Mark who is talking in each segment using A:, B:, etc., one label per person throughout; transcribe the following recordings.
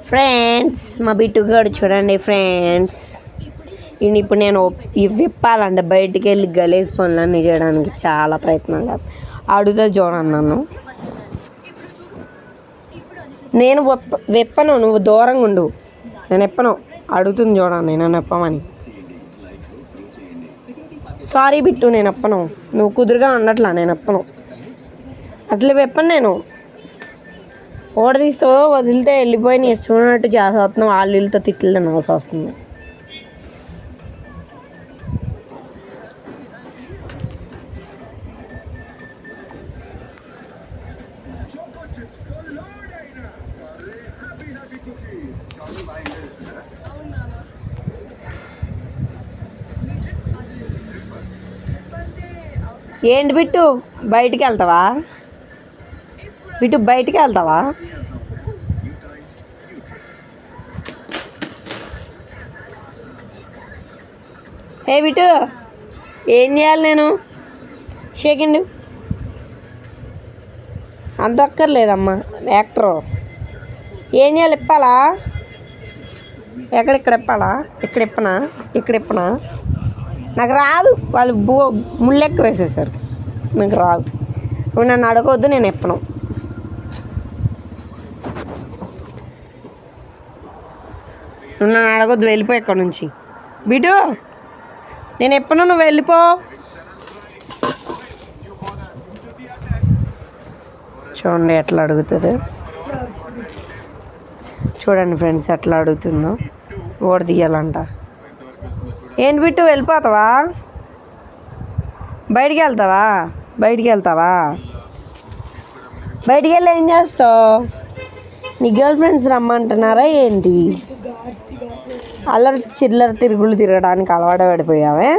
A: Friends మా బిట్టుగాడు చూడండి friends. ఇప్పుడు నేను విప్పాలంటే బయటికి వెళ్ళి గలేజ్ పనులన్నీ చేయడానికి చాలా ప్రయత్నాలు అడుగుతా చూడండి నన్ను. నేను విప్పను, నువ్వు దూరంగా ఉండు. నేను ఎప్పను, అడుగుతుంది చూడండి నన్ను ఎప్పమని. సారీ బిట్టు, నేను ఎప్పను, నువ్వు కుదురుగా ఉండట్లా, నేను ఎప్పను అసలు విప్పను. నేను ఓడ తీస్తూ వదిలితే వెళ్ళిపోయి నీ చూడనట్టు చేస్తున్నావు, వాళ్ళు వీళ్ళతో తిట్లు తినవలసి వస్తుంది. ఏంటి బిట్టు బయటికి వెళ్తావా? బిట్టు బయటికి వెళ్తావా? ఏ బిట్టు ఏం చేయాలి నేను? సెకండ్ అంత అక్కర్లేదమ్మా యాక్టరు. ఏం చేయాలి? ఇప్పాలా? ఎక్కడెక్కడ ఇప్పాలా? ఇక్కడ ఇప్పనా, ఇక్కడ ఇప్పనా? నాకు రాదు, వాళ్ళు ముళ్ళెక్క వేసేసారు, నాకు రాదు. ఇప్పుడు నన్ను అడగవద్దు, నేను ఇప్పను. నువ్వు నన్ను అడగొద్దు, వెళ్ళిపో ఇక్కడ నుంచి. బిటు నేను ఎప్పను, నువ్వు వెళ్ళిపో. చూడండి ఎట్లా అడుగుతుంది, చూడండి ఫ్రెండ్స్ ఎట్లా అడుగుతుందో. ఓడ తీయాలంట. ఏంటి బిట్టు వెళ్ళిపోతావా? బయటికి వెళ్తావా? బయటికి వెళ్తావా? బయటికి వెళ్ళి ఏం చేస్తావు? నీ గర్ల్ ఫ్రెండ్స్ రమ్మంటున్నారా ఏంటి? అల్లరి చిల్లర తిరుగులు తిరగడానికి అలవాటు పడిపోయావే.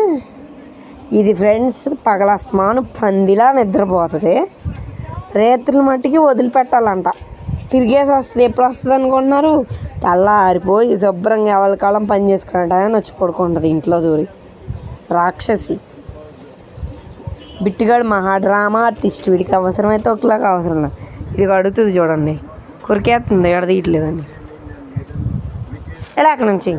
A: ఇది ఫ్రెండ్స్ పగలస్మాను పందిలా నిద్రపోతుంది, రేత్రుల మట్టికి వదిలిపెట్టాలంట. తిరిగేసి వస్తుంది. ఎప్పుడు వస్తుంది అనుకుంటున్నారు? తెల్లారిపోయి శుభ్రంగా ఎవరి కాలం పని చేసుకున్నట్టు వచ్చి పడుకుంటుంది ఇంట్లో దూరి. రాక్షసి బిట్టుగాడు మహా డ్రామా ఆర్టిస్ట్. వీడికి అవసరమైతే ఒకలాగా అవసరం లేదు. ఇది అడుగుతుంది చూడండి, కొరికేస్తుంది, ఎడదీయట్లేదండి. ఎలా అక్కడి నుంచి